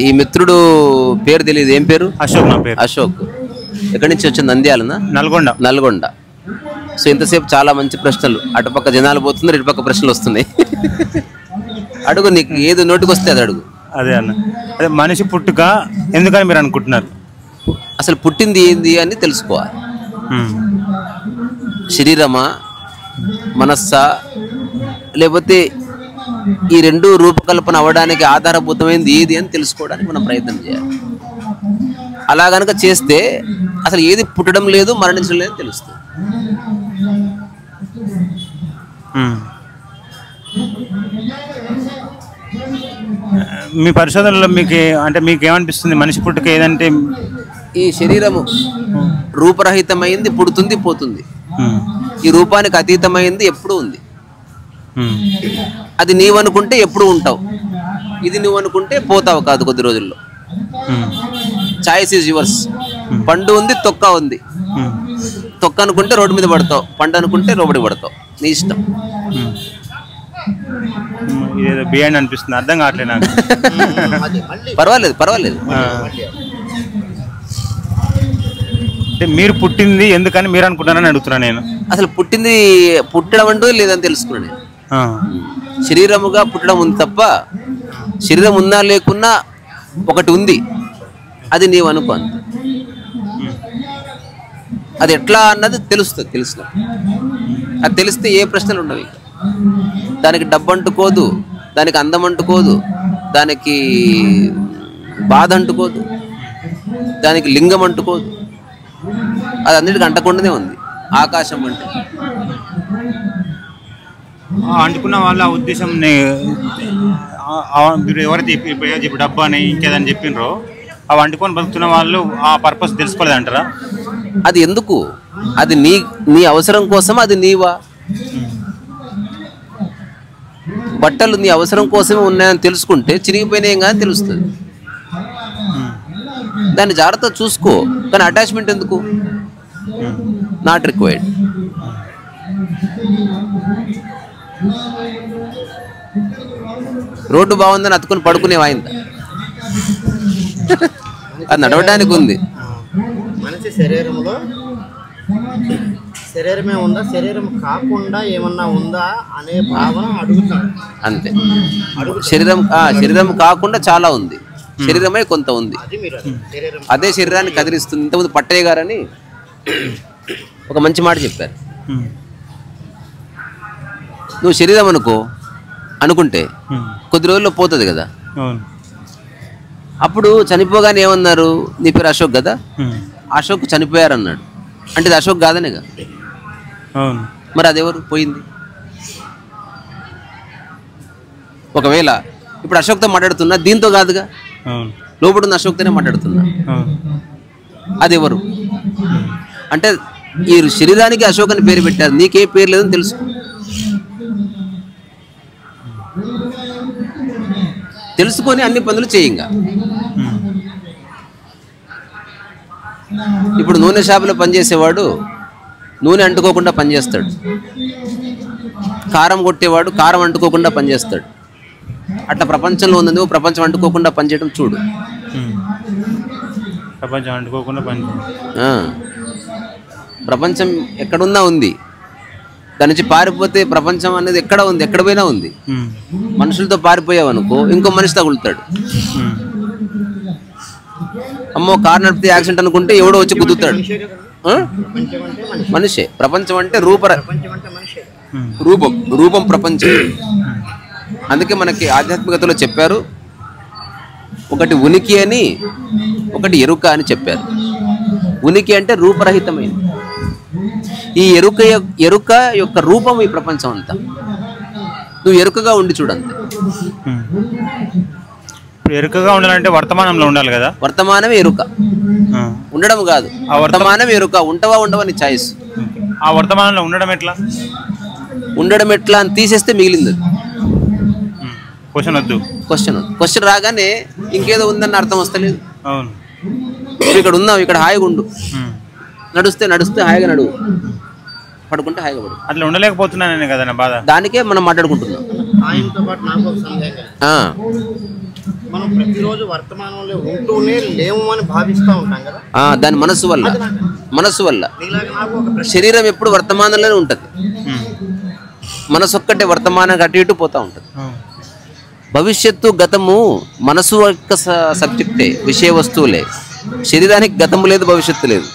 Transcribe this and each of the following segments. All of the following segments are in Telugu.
ఈ మిత్రుడు పేరు తెలియదు, ఏం పేరు? అశోక్. నా పేరు అశోక్. ఎక్కడి నుంచి వచ్చింది? నంద్యాలనా? నల్గొండ. సో ఇంతసేపు చాలా మంచి ప్రశ్నలు, అటుపక్క జనాలు పోతున్నారు, ఇటుపక్క ప్రశ్నలు వస్తున్నాయి. అడుగు, నీకు ఏది నోటికి వస్తే అది అడుగు. అదే అన్న, అదే మనిషి పుట్టుక ఎందుకని మీరు అనుకుంటున్నారు? అసలు పుట్టింది ఏంది అని తెలుసుకోవాలి. శరీరమా, మనస్సా, లేకపోతే ఈ రెండు రూపకల్పన అవ్వడానికి ఆధారభూతమైనది ఏది అని తెలుసుకోవడానికి మనం ప్రయత్నం చేయాలి. అలా గనక చేస్తే అసలు ఏది పుట్టడం లేదు, మరణించడం లేదు తెలుస్తుంది. మీ పరిశోధనలో మీకు ఏమనిపిస్తుంది? మనిషి పుట్టుక ఏదంటే ఈ శరీరము రూపరహితమైంది, పుడుతుంది పోతుంది. ఈ రూపానికి అతీతమైంది ఎప్పుడు ఉంది. అది నీవనుకుంటే ఎప్పుడు ఉంటావు, ఇది నువ్వు అనుకుంటే పోతావు కాదు కొద్ది రోజుల్లో. Choice is yours. పండు ఉంది, తొక్క ఉంది. తొక్క అనుకుంటే రోడ్డు మీద పడతావు, పండు అనుకుంటే లోబడి పడతావు, నీ ఇష్టం. ఇదేదో బియాండ్ అనిపిస్తుంది, అర్థం కావట్లేదు నాకు. పర్వాలేదు. అంటే మీరు పుట్టింది ఎందుకని మీరు అనుకుంటారని అడుగుతున్నాను నేను. అసలు పుట్టడం అంటూ లేదని తెలుసుకున్నాను నేను. శరీరముగా పుట్టడం ఉంది తప్ప, శరీరం ఉన్నా లేకున్నా ఒకటి ఉంది, అది నీవు అనుకో. అది ఎట్లా అన్నది తెలుస్తుంది. అది తెలిస్తే ఏ ప్రశ్నలు ఉండవు. దానికి డబ్బు అంటుకోదు, దానికి అందం అంటుకోదు, దానికి బాధ అంటుకోదు, దానికి లింగం అంటుకోదు. అది అన్నిటికీ అంటకుండానే ఉంది. ఆకాశం అంటే అంటుకున్న వాళ్ళ ఉద్దేశం మీరు ఎవరైతే ఇప్పుడు డబ్బు అని ఇంకేదని చెప్పినరో, అవి అంటుకొని బతుకుతున్న వాళ్ళు ఆ పర్పస్ తెలుసుకోలేదంటారా? అది ఎందుకు? అది నీ అవసరం కోసం, అది నీవా? బట్టలు నీ అవసరం కోసమే ఉన్నాయని తెలుసుకుంటే చిరిగిపోయినాయి కానీ తెలుస్తుంది. దాన్ని జాగ్రత్తగా చూసుకో, కానీ అటాచ్మెంట్ ఎందుకు? Not required. రోడ్డు బాగుందని అతుకుని పడుకునేవాయిందా? అది నడవడానికి ఉంది. మనిషి శరీరంలో శరీరమే ఉందా, శరీరం కాకుండా ఏమన్నా ఉందా అనే భావన అడుగుతాడు అంతే. శరీరం కాకుండా చాలా ఉంది, శరీరమే కొంత ఉంది. అదే శరీరాన్ని కదిలిస్తుంది. ఇంతకుముందు పట్టయ్య గారని ఒక మంచి మాట చెప్పారు. నువ్వు శరీరం అనుకుంటే కొద్ది రోజుల్లో పోతుంది కదా. అప్పుడు చనిపోగానే ఏమన్నారు? నీ పేరు అశోక్ కదా, అశోక్ చనిపోయారు అన్నాడు. అంటే ఇది అశోక్ కాదనేగా. మరి అదెవరు పోయింది? ఒకవేళ ఇప్పుడు అశోక్తో మాట్లాడుతున్నా, దీంతో కాదుగా, లోపడున్న అశోక్తోనే మాట్లాడుతున్నా. అదెవరు? అంటే ఈ శరీరానికి అశోక్ అని పేరు పెట్టారు, నీకే పేరు లేదని తెలుసు. తెలుసుకొని అన్ని పనులు చేయంగా. ఇప్పుడు నూనె షాపులో పనిచేసేవాడు నూనె అంటుకోకుండా పనిచేస్తాడు, కారం కొట్టేవాడు కారం అంటుకోకుండా పనిచేస్తాడు. అట్లా ప్రపంచంలో ఉంది, నువ్వు ప్రపంచం అంటుకోకుండా పనిచేయడం చూడు. ప్రపంచం అంటుకోకుండా ప్రపంచం ఎక్కడున్నా ఉంది, దాని నుంచి పారిపోతే ప్రపంచం అనేది ఎక్కడ ఉంది, ఎక్కడ పోయినా ఉంది. మనుషులతో పారిపోయావు అనుకో, ఇంకో మనిషి తగులుతాడు. అమ్మో కారు నడిపితే యాక్సిడెంట్ అనుకుంటే ఎవడో వచ్చి గుద్దుతాడు. మనిషే. ప్రపంచం అంటే రూపం ప్రపంచం. అందుకే మనకి ఆధ్యాత్మికతలో చెప్పారు, ఒకటి ఉనికి అని, ఒకటి ఎరుక అని చెప్పారు. ఉనికి అంటే రూపరహితమైనది. ఈ ఎరుక యొక్క రూపం ఈ ప్రపంచం అంతా. నువ్వు ఎరుకగా ఉండి చూడంతే. ఎరుకగా ఉండాలంటే వర్తమానంలో ఉండాలి కదా. వర్తమానమే ఎరుక, ఉండడం కాదు. ఆ వర్తమానం ఎరుక. ఉండవా నీ చాయిస్. ఆ వర్తమానంలో ఉండడం ఎట్లా అని తీసేస్తే మిగిలింది. క్వశ్చన్ రాగానే ఇంకేదో ఉందన్న అర్థం వస్తలేదు. ఇక్కడ ఉన్నావు, ఇక్కడ హాయిగా ఉండు. నడుస్తే హాయిగా నడువు, పడుకుంటే హాయిగా పడు. అట్లా ఉండలేకపోతున్నాను కదా నా బాధ. దానికే మనం మాట్లాడుకుంటున్నాం. మనం ప్రతిరోజు వర్తమానంలో ఉంటూనే లేము అని భావిస్తూ ఉంటాం కదా. దాని మనసు వల్ల నీలాగా నాకు ఒక ప్రశ్న. శరీరం ఎప్పుడు వర్తమానంలోనే ఉంటుంది, మనసు ఒక్కటే వర్తమానం అటు ఇటు పోతూ ఉంటుంది. భవిష్యత్తు గతము మనసు యొక్క సబ్జెక్టే, విషయ వస్తువులే. శరీరానికి గతము లేదు, భవిష్యత్తు లేదు.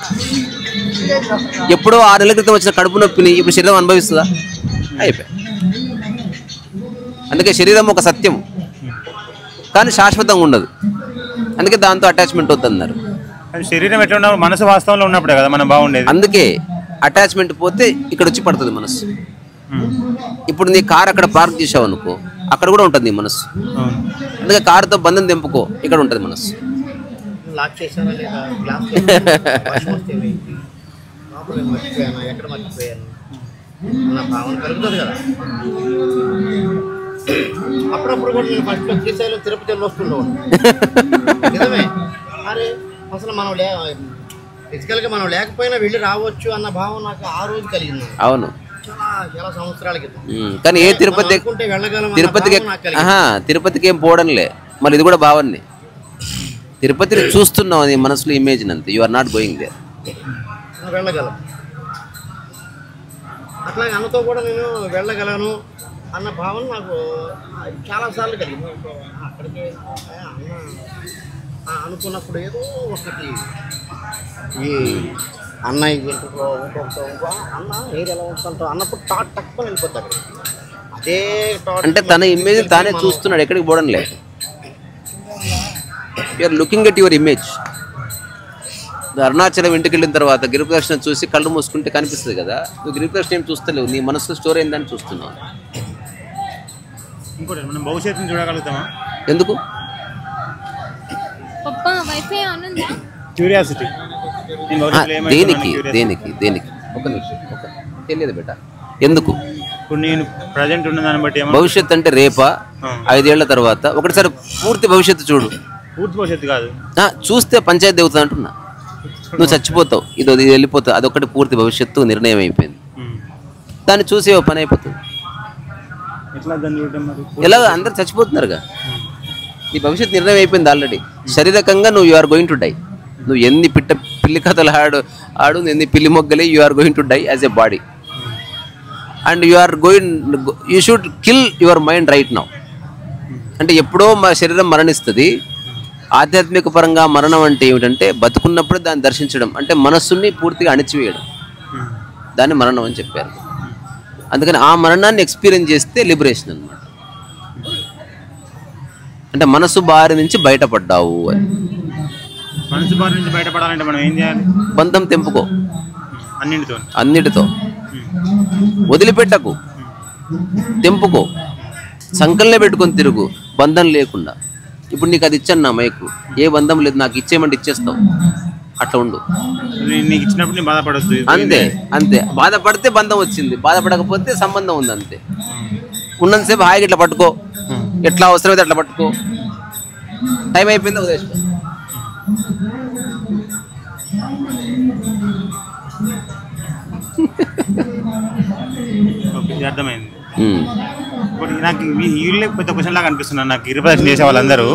ఎప్పుడో 6 నెలల క్రితం వచ్చిన కడుపు నొప్పిని ఇప్పుడు శరీరం అనుభవిస్తుందా? అయిపోయి. అందుకే శరీరం ఒక సత్యం కానీ శాశ్వతంగా ఉండదు, అందుకే దాంతో అటాచ్మెంట్ వద్దన్నారు. శరీరం ఎట్లా ఉన్నప్పుడు మనసు వాస్తవంలో ఉన్నప్పుడే కదా మనం బాగుండేది. అందుకే అటాచ్మెంట్ పోతే ఇక్కడ వచ్చి పడుతుంది మనసు. ఇప్పుడు నీ కార్ అక్కడ పార్క్ చేసావు అనుకో, అక్కడ కూడా ఉంటుంది నీ మనసు. అందుకే కారుతో బంధం తెంపుకో, ఇక్కడ ఉంటుంది మనసు. లాక్ చేశానా లేదా, గ్లాస్ మర్చిపోయాను, ఎక్కడ మర్చిపోయాను అన్న భావన కలుగుతుంది కదా. అప్పుడప్పుడు కూడా నేను ఫస్ట్ శ్రీశైలం తిరుపతి వెళ్ళి వస్తుండేవాడు. నిజమే. అరే అసలు మనం ఫిజికల్గా మనం లేకపోయినా వెళ్ళి రావచ్చు అన్న భావం నాకు ఆ రోజు కలిగింది. అవును, చాలా సంవత్సరాల క్రితం. కానీ ఏ తిరుపతికి ఏం పోవడంలే. మళ్ళీ ఇది కూడా భావనే, తిరుపతిని చూస్తున్నావు నీ మనసులో ఇమేజ్ అంతే. You are not going there. వెళ్ళగలను అట్లాగే అన్నతో కూడా నేను వెళ్ళగలను అన్న భావన నాకు చాలాసార్లు కలిగింది. అక్కడికి అన్న అనుకున్నప్పుడు ఏదో ఒకటి ఈ అన్నయ్య ఇంటిలో ఇంకొక అన్న ఏది ఎలా ఉంటుంటో అన్నప్పుడు తక్కువ వెళ్ళిపోతాడు. అదే అంటే తన ఇమేజ్ తానే చూస్తున్నాడు, ఎక్కడికి పోవడం లేదు. You're looking at your image. Arunachalam ఇంటికి వెళ్ళిన తర్వాత గిరిప్రదక్షిణ చూసి కళ్ళు మూసుకుంటే కనిపిస్తుంది కదా, నువ్వు గిరిప్రదక్షిణ ఏం చూస్తలేవు, నీ మనసులో స్టోర్ అయిందని చూస్తున్నావు. ఇంకోటి మనం భవిష్యత్తుని చూడగలుగుతామా? ఎందుకు? క్యూరియాసిటీ. దేనికి దేనికి దేనికి ఒక నిమిషం, తెలియదు బేట. ఎందుకు? ఇప్పుడు నేను ప్రజెంట్ ఉన్న దాన్ని బట్టి భవిష్యత్తు అంటే రేపా, 5 ఏళ్ల తర్వాత? ఒకటిసారి పూర్తి భవిష్యత్తు చూడు. పూర్తి భవిష్యత్తు కాదు, చూస్తే పంచాయతీ అవుతుంది అంటున్నా. నువ్వు చచ్చిపోతావు, ఇది వెళ్ళిపోతావు, అదొకటి పూర్తి భవిష్యత్తు నిర్ణయం అయిపోయింది. దాన్ని చూసి పని అయిపోతుంది. ఎలా? అందరు చచ్చిపోతున్నారుగా, నీ భవిష్యత్తు నిర్ణయం అయిపోయింది ఆల్రెడీ. శారీరకంగా నువ్వు you are going to die. నువ్వు ఎన్ని పిల్లి కథలు ఆడు ఎన్ని పిల్లి మొగ్గలే, you are going to die as a body. And you should kill your mind right now. అంటే ఎప్పుడో మా శరీరం మరణిస్తుంది. ఆధ్యాత్మిక పరంగా మరణం అంటే ఏమిటంటే బతుకున్నప్పుడే దాన్ని దర్శించడం, అంటే మనస్సుని పూర్తిగా అణిచివేయడం, దాన్ని మరణం అని చెప్పారు. అందుకని ఆ మరణాన్ని ఎక్స్పీరియన్స్ చేస్తే లిబరేషన్ అన్నమాట. అంటే మనసు బారి నుంచి బయటపడ్డావు అని. మనసు బారి నుంచి బయటపడాలంటే మనం ఏం చేయాలి? బంధం తెంపుకో అన్నిటితో. వదిలిపెట్టకు, తెంపుకో, సంకల్నే పెట్టుకొని తిరుగు, బంధం లేకుండా. ఇప్పుడు నీకు అది ఇచ్చాను నా మైకు, ఏ బంధం లేదు, నాకు ఇచ్చేయమంటే ఇచ్చేస్తావు, అట్లా ఉండు. నీకు ఇచ్చినప్పుడు నేను బాధపడొద్దు. అంతే అంతే. బాధపడితే బంధం వచ్చింది, బాధపడకపోతే సంబంధం ఉంది అంతే. ఉన్నంతసేపు హాయిగా ఇట్లా పట్టుకో, ఎట్లా అవసరమైతే అట్లా పట్టుకో. టైం అయిపోయింది, ఉదయం. అర్థమైంది. నాకు వీళ్ళే పెద్ద క్వశ్చన్ లాగా అనిపిస్తున్నారు నాకు. గిరిప్రదక్షిణ చేసే వాళ్ళందరూ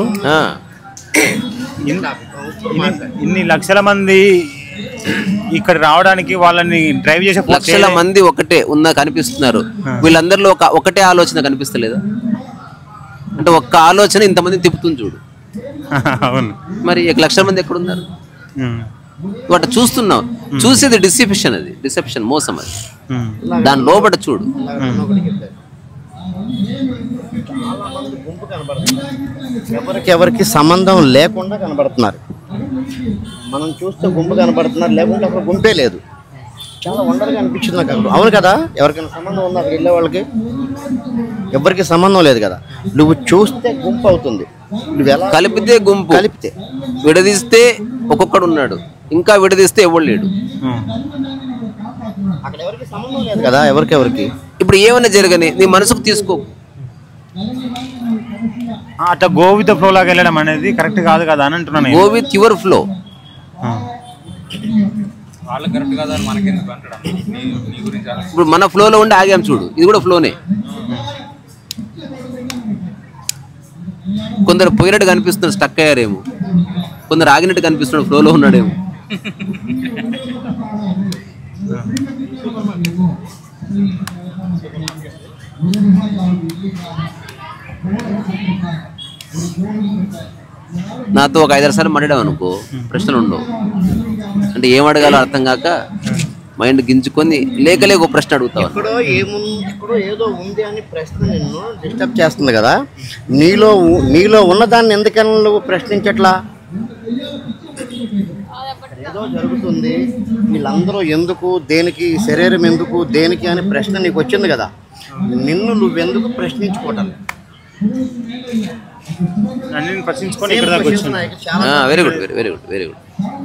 ఇన్ని లక్షల మంది ఇక్కడ రావడానికి వాళ్ళని డ్రైవ్ చేసే లక్షల మంది ఒకటే ఉన్నా కనిపిస్తున్నారు. వీళ్ళందరిలో ఒకటే ఆలోచన కనిపిస్తలేదు. అంటే ఒక్క ఆలోచన ఇంతమంది తిప్పుతుంది చూడు. అవును, మరి 1 లక్షల మంది ఎక్కడున్నారు? వాటి చూస్తున్నావు, చూసేది డిసెప్షన్, అది డిసెప్షన్, మోసం. అది దాని లోపల చూడు. ఎవరికి సంబంధం లేకుండా కనబడుతున్నారు. మనం చూస్తే గుంపు కనబడుతున్నారు, లేకుంటే అక్కడ గుంపే లేదు. చాలా వండర్గా అనిపించింది నాకు అక్కడ. అవును కదా, ఎవరికైనా సంబంధం ఉంది అక్కడ వెళ్ళే వాళ్ళకి? ఎవరికి సంబంధం లేదు కదా. నువ్వు చూస్తే గుంపు అవుతుంది, నువ్వు ఎలా కలిపితే గుంపు, కలిపితే విడదీస్తే ఒక్కొక్కడు ఉన్నాడు, ఇంకా విడదీస్తే ఎవడు లేడు. అక్కడ ఎవరికి సంబంధం లేదు కదా, ఎవరికి. ఇప్పుడు ఏమైనా జరగని నీ మనసుకు తీసుకో. అట్లా గో విత్ ఫ్లో లాగా వెళ్ళడం అనేది కరెక్ట్ కాదు కదా అని అంటున్నాను. Go with your flow. ఇప్పుడు మన ఫ్లోలో ఉండి ఆగాం చూడు, ఇది కూడా ఫ్లోనే. కొందరు పోయినట్టు కనిపిస్తున్నాడు, స్టక్ అయ్యారేమో. కొందరు ఆగినట్టు కనిపిస్తున్నాడు, ఫ్లోలో ఉన్నాడేమో. నాతో ఒక 5-6 సార్లు మాట్లాడావు అనుకో, ప్రశ్నలు ఉండవు. అంటే ఏం అడగాలో అర్థం కాక మైండ్ గింజుకొని లేక ఒక ప్రశ్న అడుగుతావు. ఎక్కడో ఏదో ఉంది అని ప్రశ్న నిన్ను డిస్టర్బ్ చేస్తుంది కదా. నీలో ఉన్నదాన్ని ఎందుకని నువ్వు ప్రశ్నించట్లా? ఏదో జరుగుతుంది, వీళ్ళందరూ ఎందుకు, దేనికి, శరీరం ఎందుకు, దేనికి అని ప్రశ్న నీకు వచ్చింది కదా. నువ్వెందుకు ప్రశ్నించుకోవటం? నన్ను ప్రశ్నించుకొని ఇక్కడ దాకా వచ్చాను. Very good, very good, very good.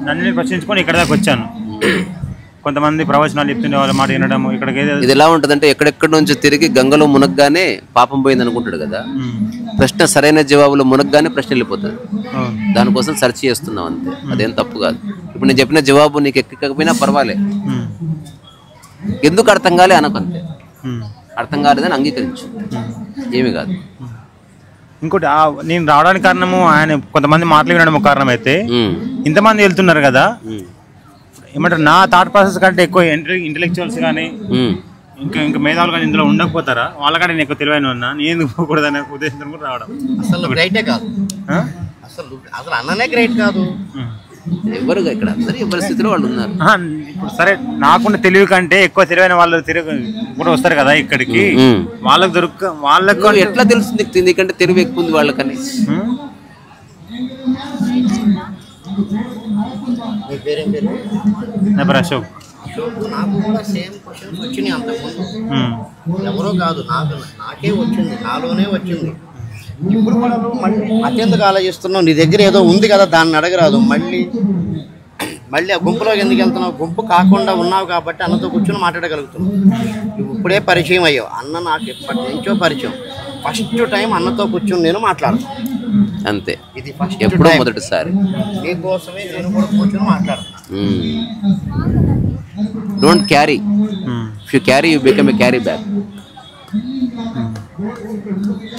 నన్ను ప్రశ్నించుకొని ఇక్కడ దాకా వచ్చాను. కొంతమంది ప్రవచనాలు చెప్తుండే వాళ్ళ మాట వినడం. ఇక్కడికి ఇది ఎలా ఉంటుందంటే ఎక్కడెక్కడి నుంచి తిరిగి గంగలో మునగ్గానే పాపం పోయింది అనుకుంటాడు కదా. ప్రశ్న సరైన జవాబులో మునగ్గానే ప్రశ్న వెళ్ళిపోతుంది. దానికోసం సెర్చ్ చేస్తున్నావు అంతే, అదేం తప్పు కాదు. ఇప్పుడు నేను చెప్పిన జవాబు నీకు ఎక్కకపోయినా పర్వాలే, ఎందుకు అర్థం కాలే అనకంతే. అర్థం కాలేదని అంగీకరించు, ఏమి కాదు. ఇంకోటి నేను రావడానికి కారణము ఆయన కొంతమంది మాటలు వినడం కారణం అయితే, ఇంతమంది వెళ్తున్నారు కదా, ఏమంటారు, నా థాట్ ప్రాసెస్ కంటే ఎక్కువ ఇంటెలెక్చువల్స్ కానీ ఇంకా మేధావులు కానీ ఇందులో ఉండకపోతారా? వాళ్ళకంటే నేను ఎక్కువ తెలివైన ఉన్నా, నేను ఎందుకు పోకూడదు అనే ఉద్దేశంతో కూడా రావడం. అసలు గ్రేటే కాదు, అసలు అన్ననే గ్రేట్ కాదు. ఎవరుగా ఇక్కడ అందరూ ఎవరి స్థితిలో వాళ్ళు ఉన్నారు. ఇప్పుడు సరే, నాకున్న తెలివి కంటే ఎక్కువ తెలివైన వాళ్ళు కూడా వస్తారు కదా ఇక్కడికి, వాళ్ళకు ఎట్లా తెలుస్తుంది? నీకంటే తెలివి ఎక్కువ ఉంది వాళ్ళకని. అశోక్. నాకు కూడా సేమ్ క్వశ్చన్స్ వచ్చినాయి అంతకుముందు. ఎవరో కాదు, నాకే వచ్చింది, నాలోనే వచ్చింది. ఇప్పుడు కూడా నువ్వు మళ్ళీ అత్యంతగా ఆలోచిస్తున్నావు. నీ దగ్గర ఏదో ఉంది కదా, దాన్ని అడగరాదు. మళ్ళీ ఆ గుంపులోకి ఎందుకు వెళ్తున్నావు? గుంపు కాకుండా ఉన్నావు కాబట్టి అన్నతో కూర్చొని మాట్లాడగలుగుతున్నావు. నువ్వు ఇప్పుడే పరిచయం అయ్యావు. అన్న నాకు ఎప్పటి నుంచో పరిచయం. ఫస్ట్ టైం అన్నతో కూర్చొని నేను మాట్లాడతాను అంతే. ఇది ఫస్ట్, ఎప్పుడో మొదటిసారి. నీకోసమే నేను కూడా కూర్చొని మాట్లాడతాను. Don't carry. If you carry you become a carry bag.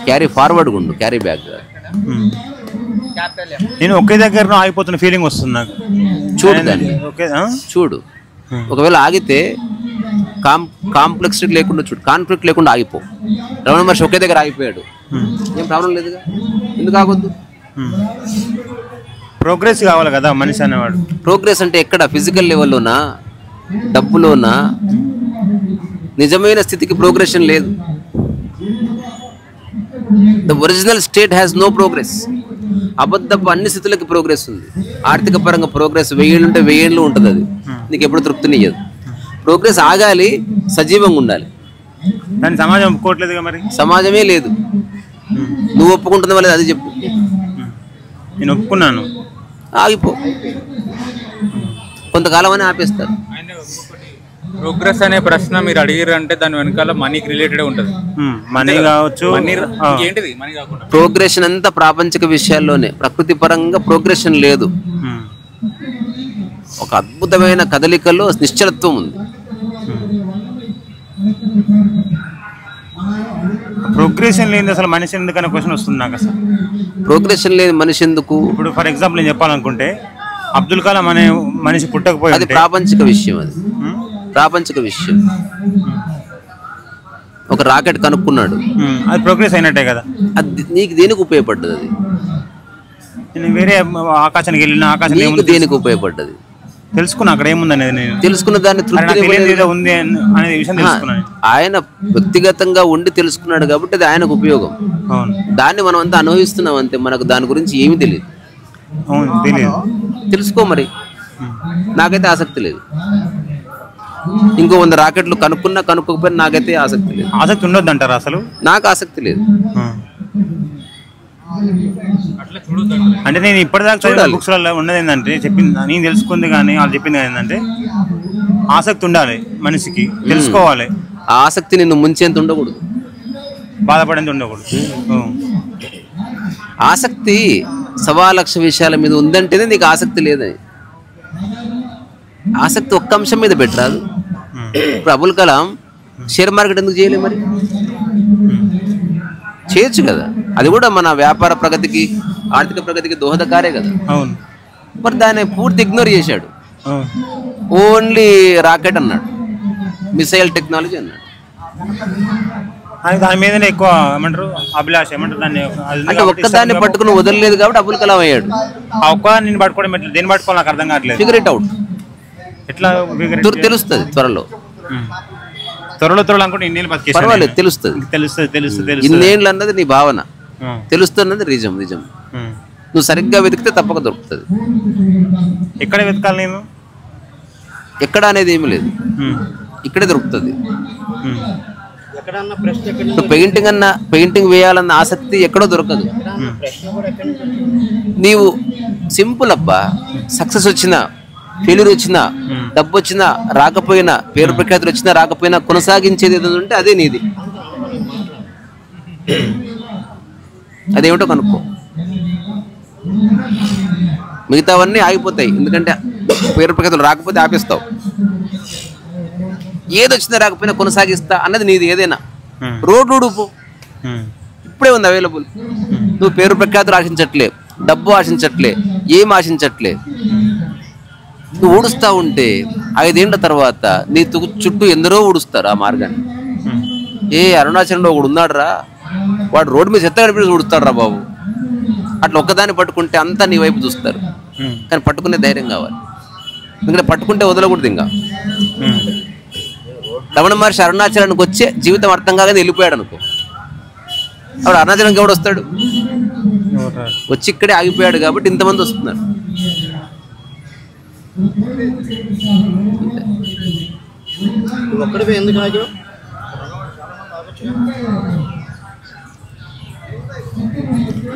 Carry forward ఉండు, క్యారీ బ్యాగ్. నేను ఒకే దగ్గర ఆగిపోతున్న ఫీలింగ్ వస్తుంది నాకు. చూడు దాన్ని, చూడు. ఒకవేళ ఆగితే కాంప్లెక్సిటీ లేకుండా చూడు, కాన్ఫ్లిక్ట్ లేకుండా ఆగిపో. రమణ మహర్షి ఒకే దగ్గర ఆగిపోయాడు, ఏం ప్రాబ్లం లేదుగా, ఎందుకు ఆగొద్దు? ప్రోగ్రెస్ కావాలి కదా మనిషి అనేవాడు. ప్రోగ్రెస్ అంటే ఎక్కడ? ఫిజికల్ లెవెల్లోనా, డబ్బులోనా? నిజమైన స్థితికి ప్రోగ్రెషన్ లేదు. The original state has no progress. అబద్ధపు అన్ని స్థితులకి ప్రోగ్రెస్ ఉంది. ఆర్థిక పరంగా ప్రోగ్రెస్ 1000 ఏళ్ళు ఉంటే 1000 ఏళ్ళు ఉంటుంది. అది నీకు ఎప్పుడు తృప్తినియ్యదు. ప్రోగ్రెస్ ఆగాలి, సజీవంగా ఉండాలి. దాన్ని సమాజం ఒప్పుకోవట్లేదుగా. మరి సమాజమే లేదు. నువ్వు ఒప్పుకుంటున్నావా లేదు అది చెప్పు. నేను ఒప్పుకున్నాను, ఆగిపో. కొంతకాలం అని ఆపేస్తారు. ప్రోగ్రెస్ అనే ప్రశ్న మీరు అడిగారు అంటే దాని వెనకాల మనీకి రిలేటెడ్ ఉంటుంది. మనీ కావచ్చు, ఏంటిది మనీ కాకుండా. ప్రోగ్రెషన్ అంతా ప్రాపంచిక విషయాల్లోనే. ప్రకృతి పరంగా ప్రోగ్రెషన్ లేదు. ఒక అద్భుతమైన కదలికలో నిశ్చలత్వం ఉంది. ప్రోగ్రెషన్ లేని అసలు మనిషి ఎందుకనే క్వశ్చన్ వస్తుంది నాకు. అసలు ప్రోగ్రెషన్ లేని మనిషి ఎందుకు? ఇప్పుడు ఫర్ ఎగ్జాంపుల్ నేను చెప్పాలనుకుంటే, అబ్దుల్ కలాం అనే మనిషి పుట్టకపోయి, అది ప్రాపంచిక విషయం. అది ప్రాపంచిక విషయం. ఒక రాకెట్ కనుక్కున్నాడు, అది ప్రోగ్రెస్ అయినట్టే కదా. అది నీకు దేనికి ఉపయోగపడ్డది? అది నేను వేరే ఆకాశానికి వెళ్ళిన, ఆకాశం దేనికి ఉపయోగపడ్డది? తెలుసుకున్నా అక్కడ ఏముందనేది. నేను తెలుసుకున్న దాన్ని ఉంది అనే విషయం తెలుసుకున్నాను. ఆయన వ్యక్తిగతంగా ఉండి తెలుసుకున్నాడు కాబట్టి అది ఆయనకు ఉపయోగం. దాన్ని మనం అంతా అనుభవిస్తున్నాం అంతే. మనకు దాని గురించి ఏమీ తెలియదు. తెలుసుకో మరి. నాకైతే ఆసక్తి లేదు. ఇంకో 100 రాకెట్లు కనుక్కోకపోయినా నాకైతే ఆసక్తి లేదు. ఆసక్తి ఉండొద్దు అంటారా? అసలు నాకు ఆసక్తి లేదు. అంటే నేను ఇప్పటిదాకా చదివిన బుక్స్లలో ఉన్నది ఏంటంటే, చెప్పింది నేను తెలుసుకుంది కానీ వాళ్ళు చెప్పింది ఏంటంటే, ఆసక్తి ఉండాలి మనిషికి, తెలుసుకోవాలి. ఆ ఆసక్తి నిన్ను ముంచేంత ఉండకూడదు, బాధపడేంత ఉండకూడదు. ఆసక్తి 1,00,000 విషయాల మీద ఉందంటేనే నీకు ఆసక్తి లేదని. ఆసక్తి ఒక్క అంశం మీద పెట్టరాదు. ఇప్పుడు అబుల్ కలాం షేర్ మార్కెట్ ఎందుకు చేయలేదు? మరి చేయొచ్చు కదా. అది కూడా మన వ్యాపార ప్రగతికి ఆర్థిక ప్రగతికి దోహదకారే కదా. అవును. మరి దాన్ని పూర్తి ఇగ్నోర్ చేశాడు. అవును. ఓన్లీ రాకెట్ అన్నాడు, మిసైల్ టెక్నాలజీ అన్నాడు. ఆయన దాని మీదనే ఎక్కువ ఏమంటారు అభిలాష ఏమంటారు దాన్ని, అంటే ఒక్కదాన్ని పట్టుకుని వదలలేదు కాబట్టి అబుల్ కలాం అయ్యాడు. ఆ ఒక్కదాన్ని నేను పట్టుకోవడం ఎట్లా, దేన్ని పట్టుకోవాలి నాకు అర్థం కావట్లేదు. ఫిగర్ ఇట్ అవుట్, ఎట్లా తెలుస్తుంది త్వరలో. త్వరలో అనుకుంటే ఇన్నేళ్ళు బతికేసాను. పర్వాలేదు, తెలుస్తుంది. ఇన్నేళ్ళు అన్నది నీ భావన, తెలుస్తున్నది నిజం. నువ్వు సరిగ్గా వెతికితే తప్పక దొరుకుతుంది. ఎక్కడ వెతకాలి నేను? ఎక్కడ అనేది ఏమి లేదు, ఇక్కడే దొరుకుతుంది. పెయింటింగ్ వేయాలన్న ఆసక్తి ఎక్కడో దొరకదు. నీవు సింపుల్ అబ్బా, సక్సెస్ వచ్చినా ఫెయిల్యూర్ వచ్చినా డబ్బు వచ్చినా రాకపోయినా పేరు ప్రఖ్యాతులు వచ్చినా రాకపోయినా కొనసాగించేది ఏదైనా ఉంటే అదే నీది. అదేమిటో కనుక్కో. మిగతావన్నీ ఆగిపోతాయి, ఎందుకంటే పేరు ప్రఖ్యాతులు రాకపోతే ఆపేస్తావు. ఏదొచ్చినా రాకపోయినా కొనసాగిస్తా అన్నది నీది. ఏదైనా రోడ్డు ఉడుపు ఇప్పుడే ఉంది అవైలబుల్. నువ్వు పేరు ప్రఖ్యాతులు ఆశించట్లే, డబ్బు ఆశించట్లే, ఏం ఆశించట్లే. నువ్వు ఊడుస్తూ ఉంటే 5 ఏళ్ల తర్వాత నీ చుట్టూ ఎందరో ఊడుస్తారు ఆ మార్గాన్ని. అరుణాచలంలో ఒకడు ఉన్నాడు రా, వాడు రోడ్డు మీద చెత్త గడిపి ఊడుస్తాడు రా బాబు. అట్లా ఒక్కదాన్ని పట్టుకుంటే అంతా నీ వైపు చూస్తారు. కానీ పట్టుకునే ధైర్యం కావాలి, ఎందుకంటే పట్టుకుంటే వదలకూడదు. ఇంకా రమణ మహర్షి అరుణాచలానికి వచ్చే జీవితం అర్థం కాగానే వెళ్ళిపోయాడు అనుకో. అప్పుడు అరుణాచలంకి ఎవడు వస్తాడు? వచ్చి ఇక్కడే ఆగిపోయాడు కాబట్టి ఇంతమంది వస్తున్నారు.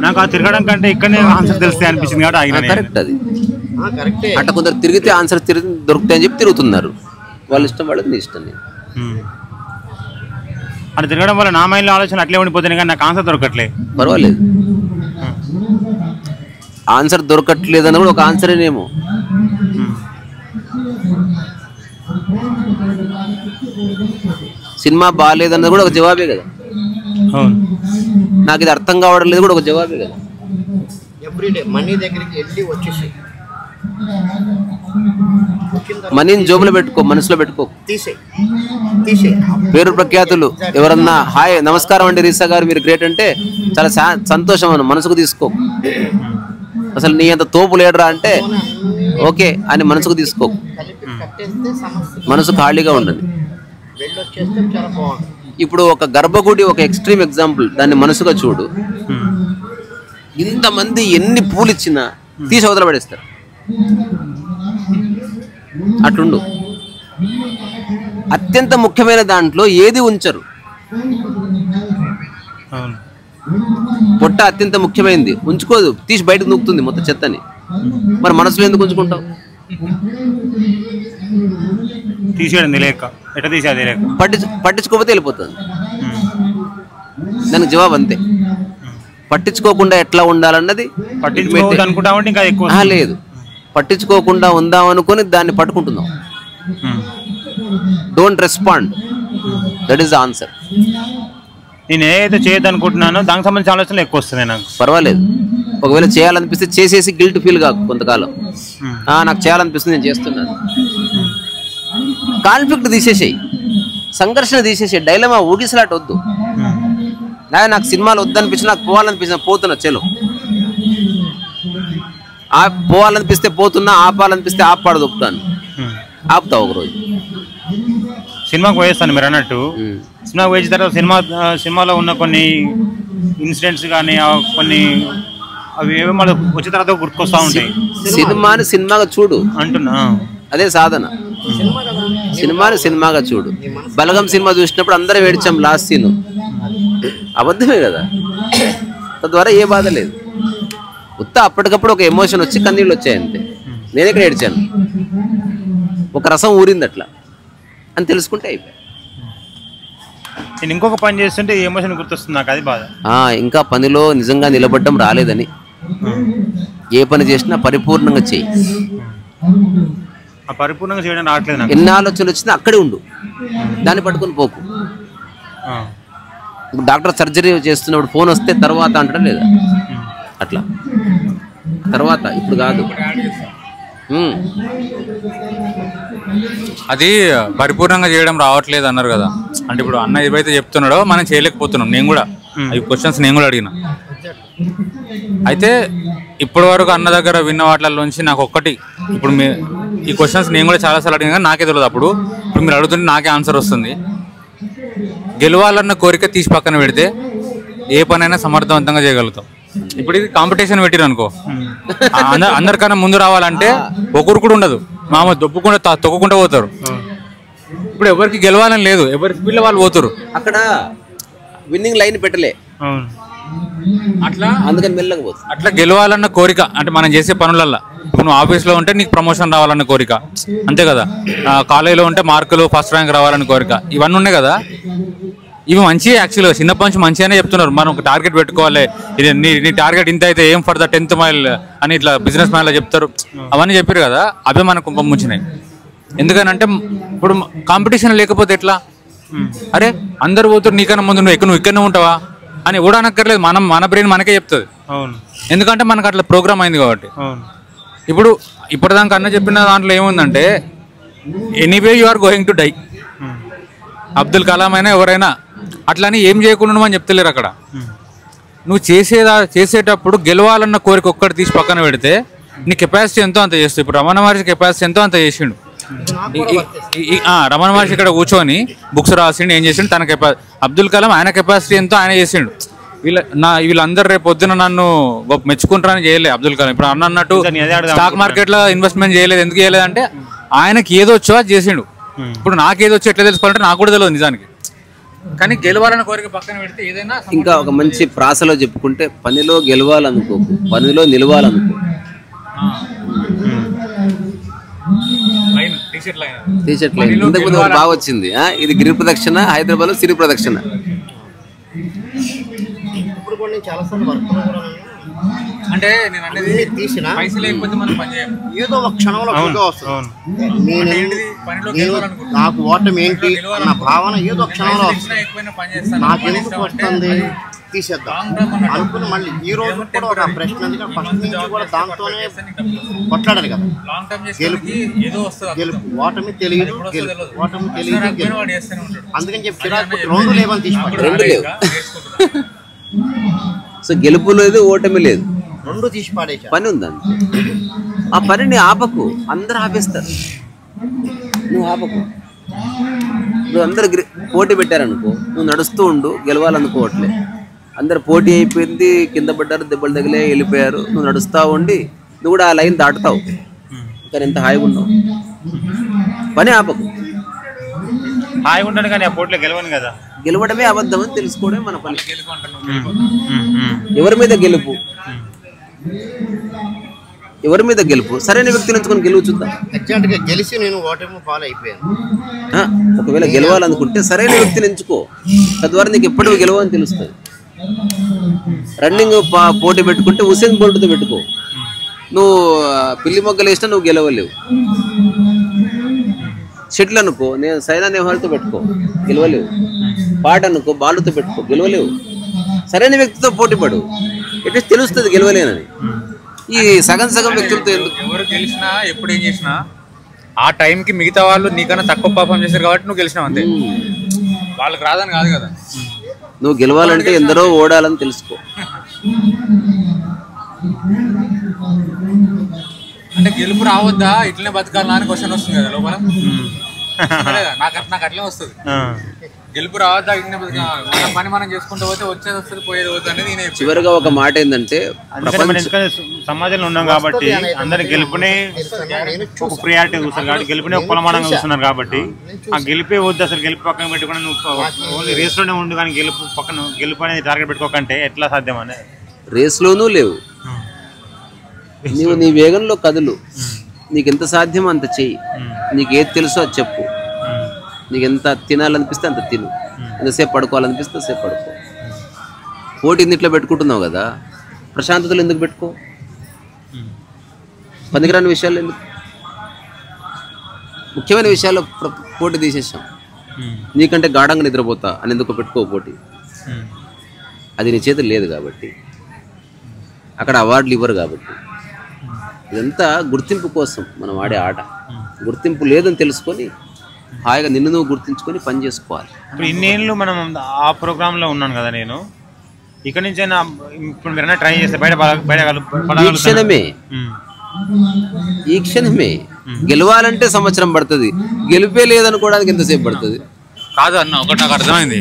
నాకు ఆ తిరగడం కంటే ఇక్కడనే ఆన్సర్ తెలిస్తే అనిపించింది కాబట్టి కరెక్ట్. అది అట్లా కొందరు తిరిగితే ఆన్సర్ దొరుకుతాయని చెప్పి తిరుగుతున్నారు. వాళ్ళ ఇష్టం, వాళ్ళది నీ ఇష్టం. అట్లా తిరగడం వల్ల నా మైండ్లో ఆలోచన అట్లే ఉండిపోతుంది, కానీ నాకు ఆన్సర్ దొరకట్లే. పర్వాలేదు, ఆన్సర్ దొరకట్లేదు అని కూడా ఒక ఆన్సరేనేమో. సినిమా బాగాలేదన్నది కూడా ఒక జవాబే కదా. నాకు ఇది అర్థం కావడం లేదు కూడా ఒక జవాబే కదా. మనీని జోబులో పెట్టుకో, మనసులో పెట్టుకో. పేరు ప్రఖ్యాతులు ఎవరన్నా హాయ్ నమస్కారం అండి రీసా గారు మీరు గ్రేట్ అంటే చాలా సంతోషం అని మనసుకు తీసుకో. అసలు నీ అంత తోపు లేడరా అంటే ఓకే అని మనసుకు తీసుకో. మనసు ఖాళీగా ఉండదు. ఇప్పుడు ఒక గర్భగుడి ఒక ఎక్స్ట్రీమ్ ఎగ్జాంపుల్, దాన్ని మనసుగా చూడు. ఇంతమంది ఎన్ని పూలు ఇచ్చినా తీసి అవతల పడేస్తారు. అట్లుండు. అత్యంత ముఖ్యమైన దాంట్లో ఏది ఉంచరు. పొట్ట అత్యంత ముఖ్యమైనది ఉంచుకోదు, తీసి బయటకు నూకుతుంది మొత్తం చెత్తని. మరి మనసులో ఎందుకు ఉంచుకుంటావు? పట్టించుకోకపోతే వెళ్ళిపోతుంది. దానికి జవాబు అంతే. పట్టించుకోకుండా ఎట్లా ఉండాలన్నది లేదు. పట్టించుకోకుండా ఉందాం అనుకుని దాన్ని పట్టుకుంటున్నాం. Don't respond, that is the answer. నేను ఏదైతే చేయొద్దు అనుకుంటున్నానో దానికి సంబంధించిన ఆలోచనలు ఎక్కువ వస్తున్నాయి నాకు. పర్వాలేదు, ఒకవేళ చేయాలనిపిస్తే చేసేసి గిల్ట్ ఫీల్ కాకు కొంతకాలం. నాకు చేయాలనిపిస్తుంది, నేను చేస్తున్నాను. కాన్ఫ్లిక్ట్ తీసేసేయి, సంఘర్షణ తీసేసేయి, డైలమా ఊగిసలాట వద్దు. నాకు సినిమాలు వద్దనిపించి నాకు పోవాలనిపించిన పోతున్నా, చలో. పోవాలనిపిస్తే పోతున్నా, ఆపాలనిపిస్తే ఆపాడు దొక్కుతాను. ఆపుతావు ఒకరోజు. సినిమాకి పోయేస్తాను మీరు అన్నట్టు. సినిమాకి పోయిన తర్వాత సినిమాలో ఉన్న కొన్ని ఇన్సిడెంట్స్ కానీ కొన్ని అవి ఏమో మళ్ళీ వచ్చిన తర్వాత గుర్తుకొస్తా ఉంటాయి. సినిమాని సినిమాగా చూడు అంటున్నా, అదే సాధన. సినిమాని సినిమాగా చూడు. బలగం సినిమా చూసినప్పుడు అందరం ఏడ్చాం లాస్ట్ సీన్, అబద్ధమే కదా. తద్వారా ఏ బాధ లేదు. ఉత్త అప్పటికప్పుడు ఒక ఎమోషన్ వచ్చి కన్నీళ్ళు వచ్చాయంతే. నేను ఇక్కడ ఏడ్చాను, ఒక రసం ఊరింది అట్లా అని తెలుసుకుంటే అయిపోయి. నేను ఇంకొక పని చేస్తుంటే ఎమోషన్ గుర్తొస్తుంది నాకు, అది బాధ. ఇంకా పనిలో నిజంగా నిలబడడం రాలేదని. ఏ పని చేసినా పరిపూర్ణంగా చేయి. పరిపూర్ణంగా చేయడం రావట్లేదు నాకు. ఎన్ని ఆలోచనలు వచ్చినా అక్కడే ఉండు, దాన్ని పట్టుకొని పోకు. ఇప్పుడు డాక్టర్ సర్జరీ చేస్తున్నప్పుడు ఫోన్ వస్తే తర్వాత అంటారా లేదా? అట్లా తర్వాత, ఇప్పుడు కాదు. అది పరిపూర్ణంగా చేయడం రావట్లేదు అన్నారు కదా. అంటే ఇప్పుడు అన్న ఏవైతే చెప్తున్నాడో మనం చేయలేకపోతున్నాం. నేను కూడా ఈ క్వశ్చన్స్ నేను కూడా అడిగిన. అయితే ఇప్పటి వరకు అన్న దగ్గర విన్న వాటిలోంచి నాకు ఒక్కటి, ఇప్పుడు ఈ క్వశ్చన్స్ నేను కూడా చాలాసార్లు అడిగిన కానీ నాకే తెలియదు. ఇప్పుడు మీరు అడుగుతుంటే నాకే ఆన్సర్ వస్తుంది. గెలవాలన్న కోరిక తీసి పక్కన పెడితే ఏ పనైనా సమర్థవంతంగా చేయగలుగుతాం. ఇప్పుడు ఇది కాంపిటీషన్ పెట్టిరు అనుకో, అందరికన్నా ముందు రావాలంటే ఒకరు కూడా ఉండదు, మామ దొప్పుకుండా తొక్కకుండా పోతారు. ఇప్పుడు ఎవరికి గెలవాలని లేదు, ఎవరి స్పీడ్లో వాళ్ళు పోతారు. అక్కడ విన్నింగ్ లైన్ పెట్టలే, అట్లా అందుకని మెల్లగా పోతుంది. అట్లా గెలవాలన్న కోరిక అంటే మనం చేసే పనులల్లో, ఇప్పుడు నువ్వు ఆఫీస్లో ఉంటే నీకు ప్రమోషన్ రావాలన్న కోరిక, అంతే కదా. కాలేజీలో ఉంటే మార్కులు ఫస్ట్ ర్యాంక్ రావాలన్న కోరిక, ఇవన్నీ ఉన్నాయి కదా. ఇవి మంచి, యాక్చువల్గా చిన్నప్పటి నుంచి మంచిగానే చెప్తున్నారు. మనం ఒక టార్గెట్ పెట్టుకోవాలి, ఇది నీ టార్గెట్ ఇంత అయితే ఏం ఫర్ ద 10th మైల్ అని ఇట్లా బిజినెస్ మ్యాన్లో చెప్తారు. అవన్నీ చెప్పారు కదా, అవే మనకు పంపించినాయి. ఎందుకనంటే ఇప్పుడు కాంపిటీషన్ లేకపోతే ఎట్లా? అరే అందరు పోతారు, నీకన్నా ముందు నువ్వు ఇక్కడనే ఉంటావా అని కూడా అనక్కర్లేదు. మన బ్రెయిన్ మనకే చెప్తుంది, ఎందుకంటే మనకు అట్లా ప్రోగ్రామ్ అయింది కాబట్టి. ఇప్పుడు ఇప్పటిదాకా అన్న చెప్పిన దాంట్లో ఏముందంటే, anyway you are going to die. Abdul Kalam అయినా ఎవరైనా అట్లని ఏం చేయకుండా అని చెప్తలేరు అక్కడ. నువ్వు చేసేటప్పుడు గెలవాలన్న కోరిక ఒక్కటి తీసి పక్కన పెడితే నీ కెపాసిటీ ఎంతో అంత చేస్తావు. ఇప్పుడు రమణ మహర్షి కెపాసిటీ ఎంతో అంత చేసిండు. రమణ మహర్షి ఇక్కడ కూర్చొని బుక్స్ రాసిండు, ఏం చేసిండు తన కెపాసిటీ. అబ్దుల్ కలాం ఆయన కెపాసిటీ ఎంతో ఆయన చేసిండు. వీళ్ళందరూ రేపు పొద్దున నన్ను మెచ్చుకుంటారని చేయలేదు అబ్దుల్ కలాం. ఇప్పుడు అన్నట్టు స్టాక్ మార్కెట్లో ఇన్వెస్ట్మెంట్ చేయలేదు. ఎందుకు చేయలేదు అంటే ఆయనకి ఏదో వచ్చో అది చేసిండు. ఇప్పుడు నాకేదో వచ్చి ఎట్లా తెలుసుకోవాలంటే నాకు కూడా తెలియదు నిజానికి. కానీ గెలవాలని కోరిక పక్కన పెడితే ఏదైనా. ఇంకా ఒక మంచి ప్రాసలో చెప్పుకుంటే, పనిలో గెలవాలనుకోకు, పనిలో నిలవాలనుకో. టీషర్ట్ లైన్ ఇంతకు ముందు బాగా వచ్చింది. ఇది గిరి ప్రదక్షిణ, హైదరాబాద్ లో సిరి ప్రదక్షిణ. అంటే నేను అనేది పైసలు లేకపోతే మనం పని చేయం, ఏదో ఒక క్షణంలో నాకు ఓటమి ఏంటి అన్న భావన ఏదో క్షణంలో నాకు ఎందుకు వస్తుంది తీసేద్దాం అనుకుని మళ్ళీ ఈ రోజు కూడా ఒక ప్రశ్న. ఫస్ట్ నుంచి కూడా దాంతోనే కొట్లాడాలి కదా. గెలుపు ఓటమి తెలియదు, ఓటమి తెలియదు. అందుకని చెప్పి రెండు లేవని తీసుకోండి, రెండు లేవు. సో గెలుపు లేదు, ఓటమి లేదు, రెండు తీసి పాడేసి పని ఉందండి. ఆ పనిని ఆపకు, అందరు ఆపేస్తారు, నువ్వు ఆపకు. నువ్వు అందరు పోటీ పెట్టారనుకో, నువ్వు నడుస్తూ ఉండు, గెలవాలనుకోవట్లే. అందరు పోటీ అయిపోయింది, కింద పడ్డారు, దెబ్బలు తగిలే, వెళ్ళిపోయారు. నువ్వు నడుస్తూ ఉండి నువ్వు కూడా ఆ లైన్ దాటుతావు. కానీ ఎంత హాయిగా ఉన్నావు. పని ఆపకు. హాయిగా ఉంటాను కానీ ఆ పోటీలో గెలవను కదా. గెలవడమే అబద్ధం అని తెలుసుకోవడమే మన పని. ఎవరి మీద గెలుపు, ఎవరి మీద గెలుపు? సరైన వ్యక్తిని ఎంచుకొని గెలుపు చూద్దాం. ఎగ్జాక్ట్గా గెలిచి నేను ఓటమి ఫాలో అయిపోయాను. ఒకవేళ గెలవాలనుకుంటే సరైన వ్యక్తిని ఎంచుకో, తద్వారా నీకు ఎప్పటికీ గెలవని తెలుస్తుంది. రన్నింగ్ పోటీ పెట్టుకుంటే హుసేన్ బోల్ట్తో పెట్టుకో, నువ్వు పిల్లి మొగ్గలు వేసినా నువ్వు గెలవలేవు. షటిల్ అనుకో, నేను సైనా నెహ్వాల్తో పెట్టుకో, గెలవలేవు. పాట అనుకో, బాలుతో పెట్టుకో, గెలవలేవు. సరైన వ్యక్తితో పోటీ పడు, ఎట్లా తెలుస్తుంది గెలవలేనని. ఈ సగం వ్యక్తులతో ఎవరు గెలిచినా ఎప్పుడు ఏం చేసినా ఆ టైంకి మిగతా వాళ్ళు నీకన్నా తక్కువ పర్ఫార్మ్ చేశారు కాబట్టి నువ్వు గెలిచినావు అంతే. వాళ్ళకి రాదని కాదు కదా. నువ్వు గెలవాలంటే ఎందరో ఓడాలని తెలుసుకో. అంటే గెలుపు రావద్దా, ఇట్లనే బతకాలా అని క్వశ్చన్ వస్తుంది కదా లోపల. నాకు అట్లే వస్తుంది. గెలుపు రావద్దా, ఇట్లనే బతకాలి, మన పని మనం చేసుకుంటూ పోతే వచ్చేది వస్తుంది, పోయేది పోతుంది అనేది నేను. చివరిగా ఒక మాట ఏంటంటే, సమాజంలో ఉన్నాం కాబట్టి అందరు గెలుపునే ఒక ప్రియారిటీ చూస్తారు కాబట్టి, గెలుపునే ఒక కొలమానంగా చూస్తున్నారు కాబట్టి ఆ గెలిపే వద్దు. అసలు గెలుపు పక్కన పెట్టుకుని నువ్వు ఓన్లీ రేస్లోనే ఉండు, కానీ గెలుపు అనేది టార్గెట్ పెట్టుకోకంటే ఎట్లా సాధ్యం అనేది. రేస్లోనూ లేవు, నీవు నీ వేగంలో కదులు. నీకు ఎంత సాధ్యమో అంత చెయ్యి. నీకు ఏది తెలుసో అది చెప్పు. నీకు ఎంత తినాలనిపిస్తే అంత తిను, ఎంతసేపు పడుకోవాలనిపిస్తే అంతసేపు పడుకో. పోటీ ఇంట్లో పెట్టుకుంటున్నావు కదా, ప్రశాంతతలు ఎందుకు పెట్టుకో? పనికిరాని విషయాలు ఎందుకు? ముఖ్యమైన విషయాల్లో పోటీ తీసేసాం. నీకంటే గాఢంగా నిద్రపోతా అని ఎందుకు పెట్టుకో పోటీ? అది నీ చేతులు లేదు కాబట్టి, అక్కడ అవార్డులు ఇవ్వరు కాబట్టి. ఇదంతా గుర్తింపు కోసం మనం ఆడే ఆట. గుర్తింపు లేదని తెలుసుకొని హాయిగా నిన్ను నువ్వు గుర్తించుకొని పని చేసుకోవాలి. ఇప్పుడు ఇన్నేళ్ళు మనం ఆ ప్రోగ్రాంలో ఉన్నాను కదా నేను, ఇక్కడ నుంచి అయినా ఇప్పుడు మీరు ట్రై చేస్తే ఈ క్షణమే ఈ క్షణమే గెలవాలంటే సంవత్సరం పడుతుంది, గెలిపే లేదనుకోవడానికి ఎంతసేపు పడుతుంది? కాదు అన్న, ఒకటి నాకు అర్థమైంది.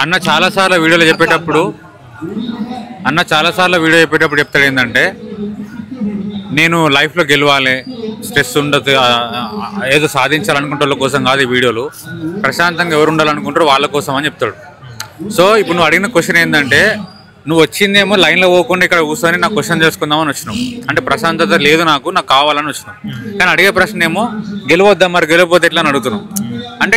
అన్న చాలాసార్లు వీడియోలో చెప్పేటప్పుడు చెప్తాడు ఏంటంటే, నేను లైఫ్లో గెలవాలి, స్ట్రెస్ ఉండదు, ఏదో సాధించాలనుకుంటే వాళ్ళ కోసం కాదు ఈ వీడియోలు, ప్రశాంతంగా ఎవరు ఉండాలనుకుంటారో వాళ్ళ కోసం అని చెప్తాడు. సో ఇప్పుడు నువ్వు అడిగిన క్వశ్చన్ ఏంటంటే, నువ్వు వచ్చిందేమో లైన్లో పోకుండా ఇక్కడ కూర్చొని నాకు క్వశ్చన్ చేసుకుందామని వచ్చినావు, అంటే ప్రశాంతత లేదు నాకు కావాలని వచ్చినావు. కానీ అడిగే ప్రశ్న ఏమో గెలవద్దా, మరి గెలవపోతే ఎట్లా అని అడుగుతున్నావు. అంటే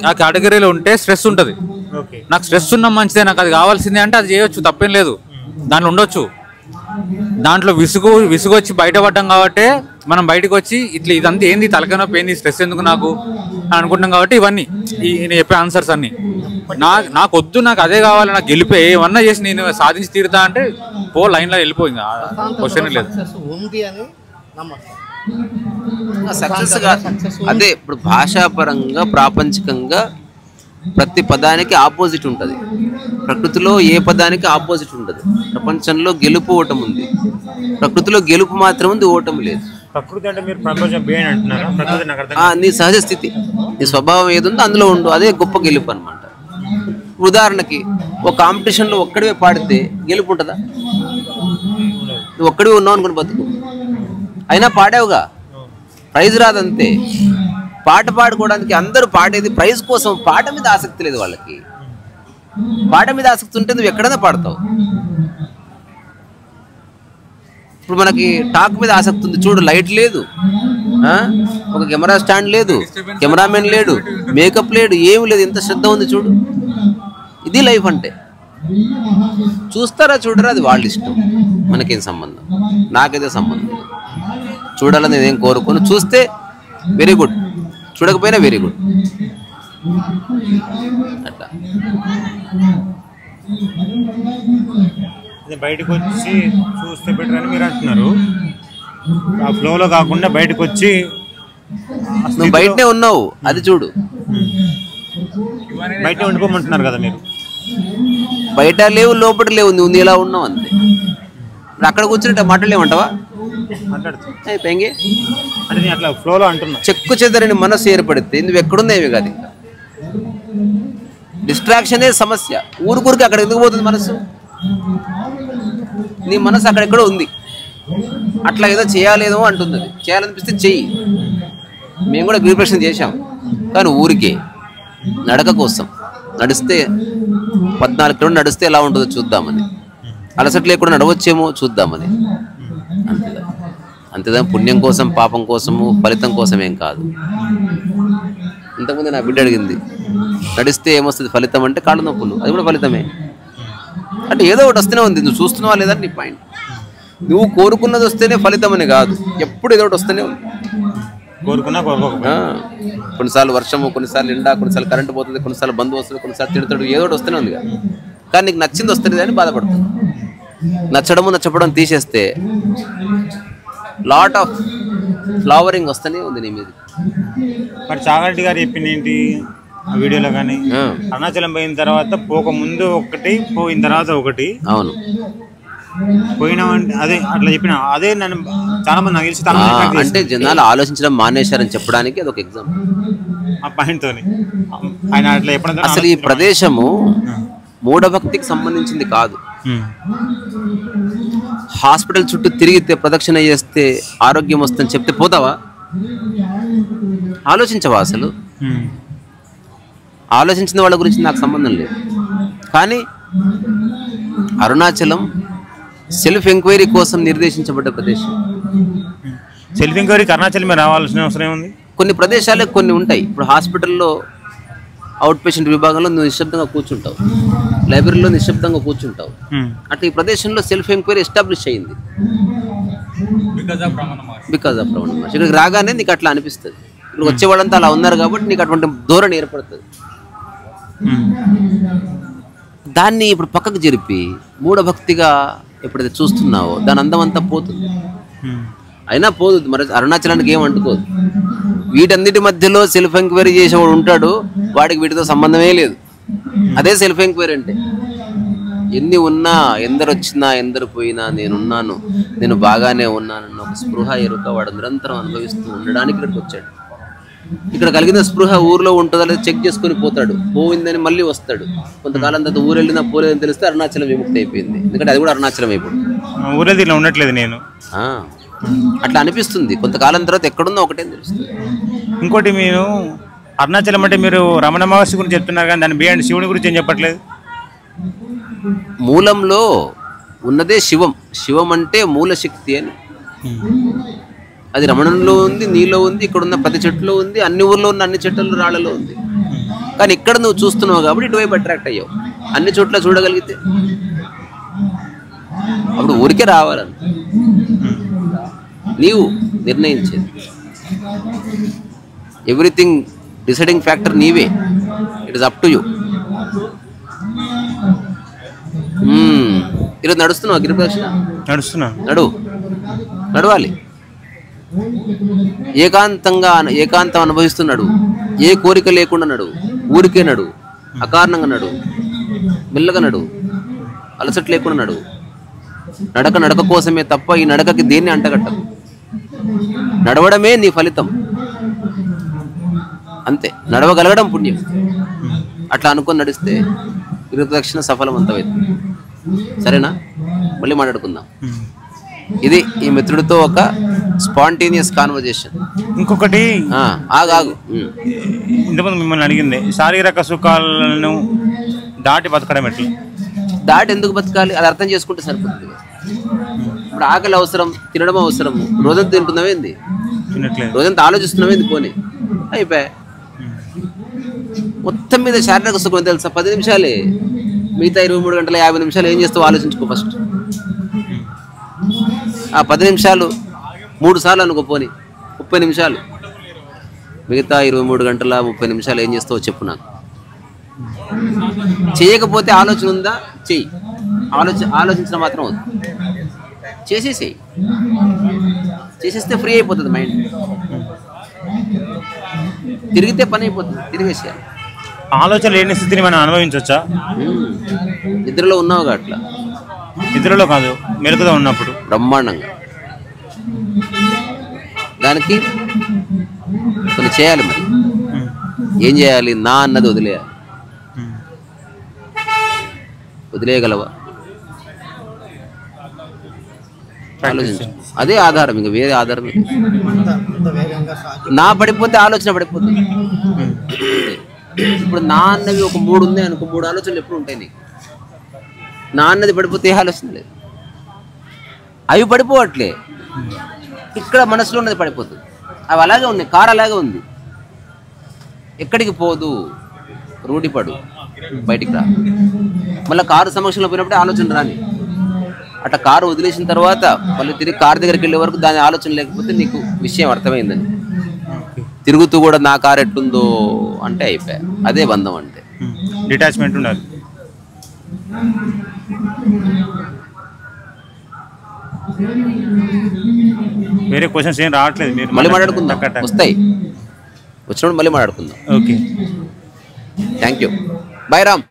ఆ కేటగిరీలో ఉంటే స్ట్రెస్ ఉంటుంది. నాకు స్ట్రెస్ ఉన్న మంచిదే, నాకు అది కావాల్సిందే అంటే అది చేయొచ్చు, తప్పేం లేదు, దాంట్లో ఉండొచ్చు. దాంట్లో విసుగు వచ్చి బయటపడ్డాం కాబట్టి మనం బయటకు వచ్చి ఇదంతా ఏంది, తలకనొప్పి ఏంది, స్ట్రెస్ ఎందుకు నాకు అని అనుకుంటాం. కాబట్టి ఇవన్నీ నేను చెప్పే ఆన్సర్స్ అన్ని నాకు వద్దు, నాకు అదే కావాలి, నాకు గెలిపే ఏమన్నా చేసి నేను సాధించి తీరుతా అంటే పో, లైన్లో వెళ్ళిపో, ఇంకా క్వశ్చన్ లేదు. సక్సెస్ అదే ఇప్పుడు భాషాపరంగా ప్రాపంచికంగా ప్రతి పదానికి ఆపోజిట్ ఉంటుంది. ప్రకృతిలో ఏ పదానికి ఆపోజిట్ ఉండదు. ప్రపంచంలో గెలుపు ఓటమి ఉంది, ప్రకృతిలో గెలుపు మాత్రం ఉంది, ఓటమి లేదు. ప్రకృతి అంటే మీరు ప్రపంచం బేన్ అంటున్నారా? ప్రకృతి నాకు అర్థం. నీ సహజ స్థితి, నీ స్వభావం ఏది ఉందో అందులో ఉండు, అదే గొప్ప గెలుపు అనమాట. ఉదాహరణకి ఒక కాంపిటీషన్లో ఒక్కడివే పాడితే గెలుపు ఉంటుందా? నువ్వు ఒక్కడివే ఉన్నావు అనుకుని బతుకు, అయినా పాడావుగా, ప్రైజ్ రాదంతే. పాట పాడుకోవడానికి అందరూ పాడేది ప్రైజ్ కోసం, పాట మీద ఆసక్తి లేదు వాళ్ళకి. పాట మీద ఆసక్తి ఉంటే నువ్వు ఎక్కడైనా పాడతావు. ఇప్పుడు మనకి టాక్ మీద ఆసక్తి ఉంది చూడు, లైట్ లేదు, ఒక కెమెరా స్టాండ్ లేదు, కెమెరామెన్ లేడు, మేకప్ లేడు, ఏమి లేదు, ఎంత శ్రద్ధ ఉంది చూడు. ఇది లైఫ్ అంటే. చూస్తారా చూడరా అది వాళ్ళ ఇష్టం, మనకేం సంబంధం, నాకైతే సంబంధం. చూడాలని నేనేం కోరుకోను, చూస్తే వెరీ గుడ్, చూడకపోయినా వెరీ గుడ్. అట్లా బయటకు వచ్చి చూస్తే బెటర్ అని మీరు అంటున్నారు. ఆ ఫ్లోలో కాకుండా బయటకు వచ్చి నువ్వు బయటనే ఉన్నావు, అది చూడు. బయట ఉండిపోమంటున్నారు కదా మీరు. బయట లేవు, లోపల లేవు, నువ్వు ఎలా ఉన్నావు అంతే. అక్కడ కూర్చుంటే మాట్లాడలేమంటావా? పెంగే అంటే నేను అట్లా ఫ్లోలో అంటున్నా. చెక్కు చెదరని మనసు ఏర్పడితే నువ్వు ఎక్కడున్నాయి కాదు. డిస్ట్రాక్షనే సమస్య. ఊరుకూరికి అక్కడ ఎందుకు పోతుంది మనసు? నీ మనసు అక్కడెక్కడో ఉంది, అట్లా ఏదో చేయాలేదో అంటుంది. చేయాలనిపిస్తే చెయ్యి. మేము కూడా గ్రీపరేషన్ చేశాం, కానీ ఊరికే నడక కోసం. నడిస్తే 14 కిలోమీటర్లు నడిస్తే ఎలా ఉంటుందో చూద్దామని, అలసట లేకుండా నడవచ్చేమో చూద్దామని, అంతేదా. అంతేదా, పుణ్యం కోసం పాపం కోసము ఫలితం కోసమేం కాదు. ఇంతకుముందు నా బిడ్డ అడిగింది, నడిస్తే ఏమొస్తుంది ఫలితం అంటే కాళ్ళు నొప్పులు, అది కూడా ఫలితమే. అంటే ఏదో ఒకటి వస్తూనే ఉంది, నువ్వు చూస్తున్నావా లేదని నీ పాయింట్. నువ్వు కోరుకున్నది వస్తేనే ఫలితం అని కాదు, ఎప్పుడు ఏదో ఒకటి వస్తూనే ఉంది. కొన్నిసార్లు వర్షము, కొన్నిసార్లు ఎండా, కొన్నిసార్లు కరెంటు పోతుంది, కొన్నిసార్లు బంధు వస్తుంది, కొన్నిసార్లు తిడతాడు, ఏదో ఒకటి వస్తూనే ఉంది. కానీ నీకు నచ్చింది వస్తుంది అని బాధపడుతుంది. నచ్చడము నచ్చపడం తీసేస్తే లాట్ ఆఫ్ ఫ్లవరింగ్ వస్తూనే ఉంది నీ మీద. మరి చాగంటి గారు చెప్పింది ఏంటి ఆ వీడియోలో? కానీ అరుణాచలం పోయిన తర్వాత పోక ముందు ఒకటి, పోయిన తర్వాత ఒకటి. అవును, పోయినామంటే అదే అట్లా చెప్పిన అదే. నన్ను చాలా మంది నాకు తెలిసి అంటే జనాలు ఆలోచించడం మానేశారని చెప్పడానికి అదొక ఎగ్జాంపుల్. ఆ పాయింట్ తోని ఆయన అట్లా చెప్పడం. అసలు ఈ ప్రదేశము మూఢభక్తికి సంబంధించింది కాదు. హాస్పిటల్ చుట్టూ తిరిగితే ప్రదక్షిణ చేస్తే ఆరోగ్యం వస్తుందని చెప్తే పోతావా? ఆలోచించవా? అసలు ఆలోచించిన వాళ్ళ గురించి నాకు సంబంధం లేదు. కానీ అరుణాచలం సెల్ఫ్ ఎంక్వైరీ కోసం నిర్దేశించబడ్డ ప్రదేశం. సెల్ఫ్ ఎంక్వైరీకి అరుణాచలం రావాల్సిన అవసరం ఏముంది? కొన్ని ప్రదేశాలే కొన్ని ఉంటాయి. ఇప్పుడు హాస్పిటల్లో అవుట్ పేషెంట్ విభాగంలో నువ్వు నిశ్శబ్దంగా కూర్చుంటావు, లైబ్రరీలో నిశ్శబ్దంగా కూర్చుంటావు. అట్లా ఈ ప్రదేశంలో సెల్ఫ్ ఎంక్వైరీ ఎస్టాబ్లిష్ అయింది. Because of Ramana Maharshi. ఇక్కడికి రాగానే నీకు అట్లా అనిపిస్తుంది. ఇక్కడ వచ్చేవాళ్ళంతా అలా ఉన్నారు కాబట్టి నీకు అటువంటి ధోరణి ఏర్పడుతుంది. దాన్ని ఇప్పుడు పక్కకు జరిపి మూఢభక్తిగా ఎప్పుడైతే చూస్తున్నావో దాని అందం అంతా పోతుంది. అయినా పోదు, మరి అరుణాచలానికి ఏం అంటుకోదు. వీటన్నిటి మధ్యలో సెల్ఫ్ ఎంక్వైరీ చేసేవాడు ఉంటాడు, వాడికి వీటితో సంబంధమే లేదు. అదే సెల్ఫ్ ఎంక్వైరీ అంటే. ఎన్ని ఉన్నా, ఎందరు వచ్చినా ఎందరు పోయినా నేనున్నాను, నేను బాగానే ఉన్నానన్న ఒక స్పృహ ఎరుక వాడు నిరంతరం అనుభవిస్తూ ఉండడానికి ఇక్కడికి వచ్చాడు. ఇక్కడ కలిగిన స్పృహ ఊర్లో ఉంటుందా లేదా చెక్ చేసుకుని పోతాడు. పోయిందని మళ్ళీ వస్తాడు. కొంతకాలం తర్వాత ఊరు వెళ్ళినా పోలేదని తెలిస్తే అరుణాచలం విముక్తి అయిపోయింది. ఎందుకంటే అది కూడా అరుణాచలం ఇప్పుడు ఊరేది ఉండట్లేదు. నేను అట్లా అనిపిస్తుంది. కొంతకాలం తర్వాత ఎక్కడున్నా ఒకటే తెలుస్తుంది. ఇంకోటి మీరు అరుణాచలం అంటే మీరు రమణ మహర్షి గురించి చెప్తున్నారు కానీ దాని బియాండ్ శివుని గురించి ఏం చెప్పట్లేదు. మూలంలో ఉన్నదే శివం. శివం అంటే మూల శక్తి అని. అది రమణంలో ఉంది, నీలో ఉంది, ఇక్కడ ఉన్న ప్రతి చెట్టులో ఉంది, అన్ని ఊర్లో ఉన్న అన్ని చెట్లలో రాళ్లలో ఉంది. కానీ ఇక్కడ నువ్వు చూస్తున్నావు కాబట్టి ఇటువైపు అట్రాక్ట్ అయ్యావు. అన్ని చోట్ల చూడగలిగితే అప్పుడు ఊరికే రావాలని నీవు నిర్ణయించేది. ఎవ్రీథింగ్ డిసైడింగ్ ఫ్యాక్టర్ నీవే. It is up to you. ఈరోజు నడుస్తున్నావు గిరిప్రదక్షిణ? నడవాలి. ఏకాంతం అనుభవిస్తున్నాడు. ఏ కోరిక లేకుండా నడువు. ఊరికే నడువు, అకారణంగా నడువు, మెల్లగా నడువు, అలసట లేకుండా నడువు. నడక కోసమే తప్ప ఈ నడకకి దేన్ని అంటగట్టకు. నడవడమే నీ ఫలితం, అంతే. నడవగలగడం పుణ్యం. అట్లా అనుకొని నడిస్తే గిరిప్రదక్షిణ సఫలవంతమైంది. సరేనా? మళ్ళీ మాట్లాడుకుందాం. ఇది ఈ మిత్రుడితో ఒక స్పాంటేనియస్ కాన్వర్జేషన్. ఇంకొకటి ఆగు. ఇంతకుముందు మిమ్మల్ని అడిగింది, శారీరక సుఖాలను దాటి బతకడం ఎట్లా? దాటి ఎందుకు బతకాలి? అది అర్థం చేసుకుంటే సరిపోతుంది. ఇప్పుడు ఆకలి అవసరం, తినడం అవసరం. రోజంతా తింటున్నావేంది? రోజంతా ఆలోచిస్తున్నావేంది? పోనీ అయిపోయా. మొత్తం మీద శారీరక సుఖం తెలుసా? 10 నిమిషాలే. మిగతా 23 గంటల 50 నిమిషాలు ఏం చేస్తావు ఆలోచించుకో ఫస్ట్. ఆ 10 నిమిషాలు 3 సార్లు అనుకో, పోనీ 30 నిమిషాలు. మిగతా 23 గంటల 30 నిమిషాలు ఏం చేస్తావో చెప్పు నాకు. చేయకపోతే ఆలోచన ఉందా? చెయ్యి. ఆలోచించడం మాత్రం వద్దు. చేసేసేయి. చేసేస్తే ఫ్రీ అయిపోతుంది మైండ్. తిరిగితే పని అయిపోతుంది. తిరిగేసేయాలి. ఆలోచన లేని స్థితిని మనం అనుభవించవచ్చా? నిద్రలో ఉన్నావుగా అట్లా. నిద్రలో కాదు, మెలకుగా ఉన్నప్పుడు బ్రహ్మాండంగా. దానికి కొన్ని చేయాలి. మరి ఏం చేయాలి? నా అన్నది వదిలేయాలి. వదిలేయగలవా? ఆలోచించు. అదే ఆధారం, ఇంకా వేరే ఆధారం. నా పడిపోతే ఆలోచన పడిపోతుంది. ఇప్పుడు నా అన్నవి ఒక 3 ఉంది అనుకో, 3 ఆలోచనలు ఎప్పుడు ఉంటాయి నీకు. నా అన్నది పడిపోతే ఏ ఆలోచన లేదు. అవి పడిపోవట్లే, ఇక్కడ మనసులో ఉన్నది పడిపోతుంది. అవి అలాగే ఉన్నాయి. కారు అలాగే ఉంది, ఎక్కడికి పోదు. రూఢిపడు, బయటికి రా. మళ్ళీ కారు సమక్షంలో పోయినప్పుడే ఆలోచన రాని. అట్లా కారు వదిలేసిన తర్వాత మళ్ళీ తిరిగి కారు దగ్గరికి వెళ్ళే వరకు దాని ఆలోచన లేకపోతే నీకు విషయం అర్థమైందని. తిరుగుతూ కూడా నా కారు ఎట్టుందో అంటే అయిపోయా. అదే బంధం అంటే. డిటాచ్మెంట్ ఉండాలి. వేరే క్వశ్చన్స్ ఏం రావట్లేదు. మీరు మళ్ళీ మాట్లాడుకుందాం. వస్తాయి, వచ్చినప్పుడు మళ్ళీ మాట్లాడుకుందాం. Okay, thank you. Bye Ram.